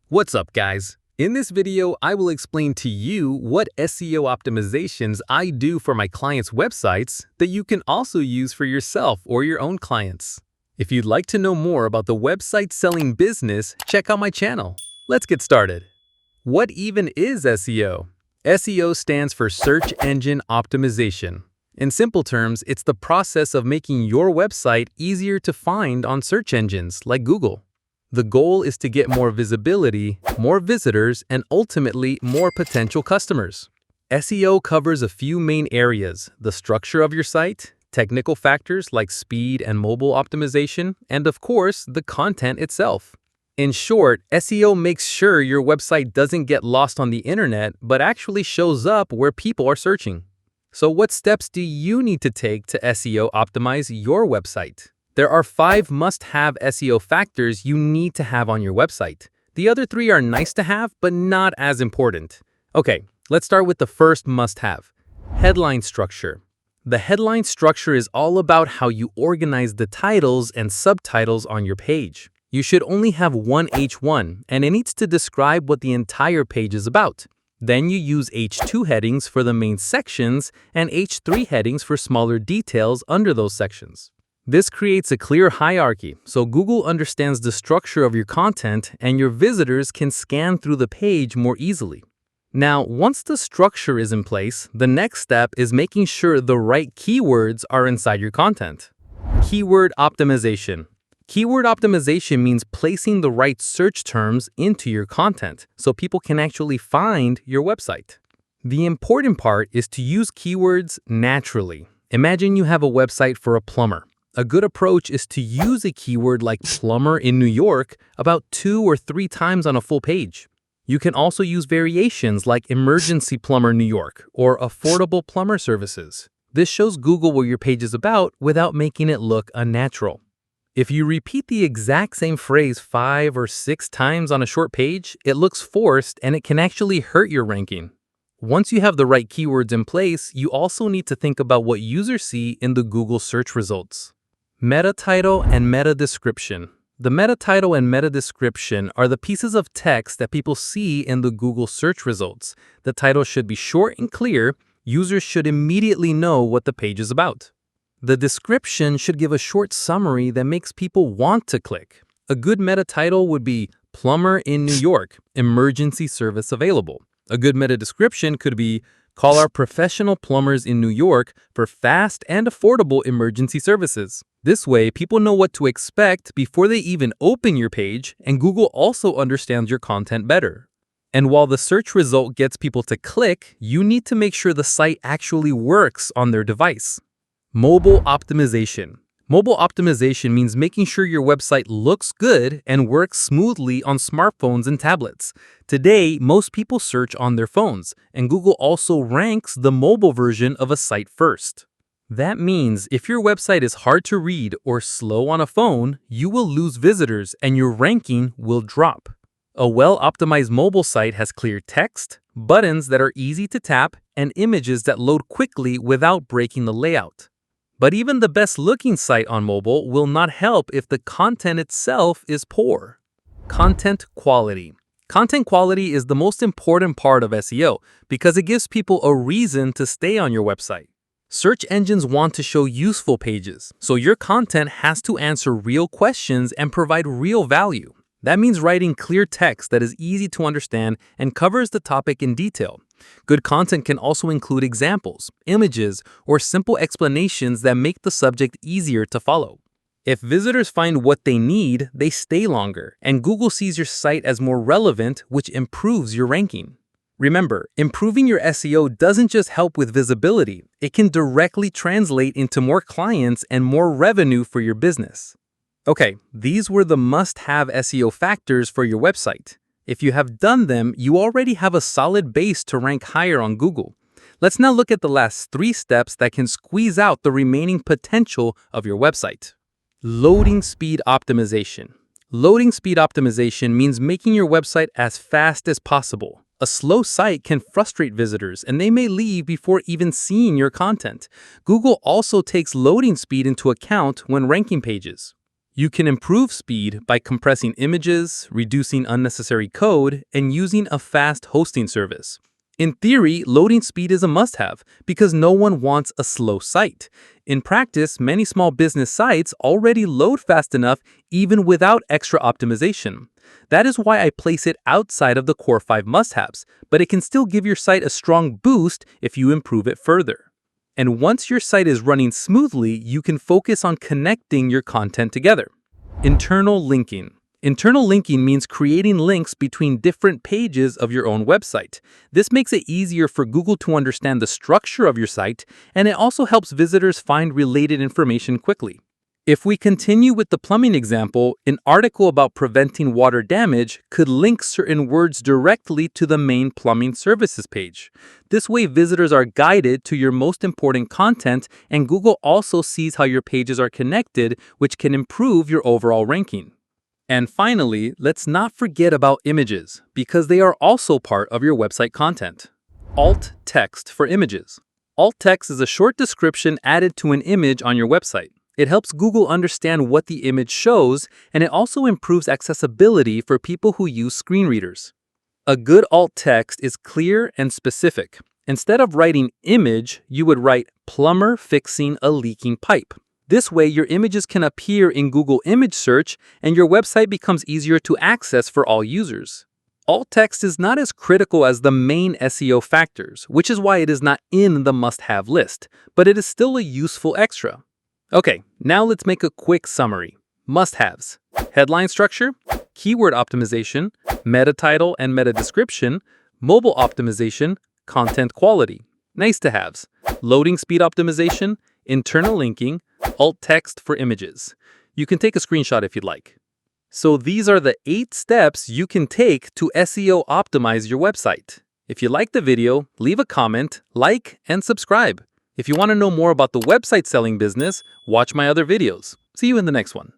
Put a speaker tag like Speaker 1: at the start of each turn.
Speaker 1: What's up, guys? In this video, I will explain to you what SEO optimizations I do for my clients' websites that you can also use for yourself or your own clients. If you'd like to know more about the website selling business, check out my channel. Let's get started. What even is SEO? SEO stands for Search Engine Optimization. In simple terms, it's the process of making your website easier to find on search engines like Google. The goal is to get more visibility, more visitors, and ultimately more potential customers. SEO covers a few main areas: the structure of your site, technical factors like speed and mobile optimization, and of course, the content itself. In short, SEO makes sure your website doesn't get lost on the internet, but actually shows up where people are searching. So what steps do you need to take to SEO optimize your website? There are 5 must-have SEO factors you need to have on your website. The other 3 are nice to have, but not as important. Okay, let's start with the first must-have: headline structure. The headline structure is all about how you organize the titles and subtitles on your page. You should only have one H1, and it needs to describe what the entire page is about. Then you use H2 headings for the main sections and H3 headings for smaller details under those sections. This creates a clear hierarchy, so Google understands the structure of your content and your visitors can scan through the page more easily. Now, once the structure is in place, the next step is making sure the right keywords are inside your content. Keyword optimization. Keyword optimization means placing the right search terms into your content so people can actually find your website. The important part is to use keywords naturally. Imagine you have a website for a plumber. A good approach is to use a keyword like plumber in New York about 2 or 3 times on a full page. You can also use variations like emergency plumber New York or affordable plumber services. This shows Google what your page is about without making it look unnatural. If you repeat the exact same phrase 5 or 6 times on a short page, it looks forced and it can actually hurt your ranking. Once you have the right keywords in place, you also need to think about what users see in the Google search results. Meta title and meta description. The meta title and meta description are the pieces of text that people see in the Google search results. The title should be short and clear. Users should immediately know what the page is about. The description should give a short summary that makes people want to click. A good meta title would be Plumber in New York, emergency service available. A good meta description could be Call our professional plumbers in New York for fast and affordable emergency services. This way, people know what to expect before they even open your page, and Google also understands your content better. And while the search result gets people to click, you need to make sure the site actually works on their device. Mobile optimization. Mobile optimization means making sure your website looks good and works smoothly on smartphones and tablets. Today, most people search on their phones, and Google also ranks the mobile version of a site first. That means if your website is hard to read or slow on a phone, you will lose visitors and your ranking will drop. A well-optimized mobile site has clear text, buttons that are easy to tap, and images that load quickly without breaking the layout. But even the best-looking site on mobile will not help if the content itself is poor. Content quality. Content quality is the most important part of SEO because it gives people a reason to stay on your website. Search engines want to show useful pages, so your content has to answer real questions and provide real value. That means writing clear text that is easy to understand and covers the topic in detail. Good content can also include examples, images, or simple explanations that make the subject easier to follow. If visitors find what they need, they stay longer, and Google sees your site as more relevant, which improves your ranking. Remember, improving your SEO doesn't just help with visibility, it can directly translate into more clients and more revenue for your business. Okay, these were the must-have SEO factors for your website. If you have done them, you already have a solid base to rank higher on Google. Let's now look at the last 3 steps that can squeeze out the remaining potential of your website. Loading speed optimization. Loading speed optimization means making your website as fast as possible. A slow site can frustrate visitors and they may leave before even seeing your content. Google also takes loading speed into account when ranking pages. You can improve speed by compressing images, reducing unnecessary code, and using a fast hosting service. In theory, loading speed is a must-have because no one wants a slow site. In practice, many small business sites already load fast enough even without extra optimization. That is why I place it outside of the Core 5 must-haves, but it can still give your site a strong boost if you improve it further. And once your site is running smoothly, you can focus on connecting your content together. Internal linking. Internal linking means creating links between different pages of your own website. This makes it easier for Google to understand the structure of your site, and it also helps visitors find related information quickly. If we continue with the plumbing example, an article about preventing water damage could link certain words directly to the main plumbing services page. This way, visitors are guided to your most important content, and Google also sees how your pages are connected, which can improve your overall ranking. And finally, let's not forget about images, because they are also part of your website content. Alt text for images. Alt text is a short description added to an image on your website. It helps Google understand what the image shows, and it also improves accessibility for people who use screen readers. A good alt text is clear and specific. Instead of writing image, you would write plumber fixing a leaking pipe. This way, your images can appear in Google image search, and your website becomes easier to access for all users. Alt text is not as critical as the main SEO factors, which is why it is not in the must-have list, but it is still a useful extra. Okay, now let's make a quick summary. Must-haves: headline structure, keyword optimization, meta title and meta description, mobile optimization, content quality. Nice-to-haves: loading speed optimization, internal linking, alt text for images. You can take a screenshot if you'd like. So these are the 8 steps you can take to SEO optimize your website. If you liked the video, leave a comment, like, and subscribe. If you want to know more about the website selling business, watch my other videos. See you in the next one.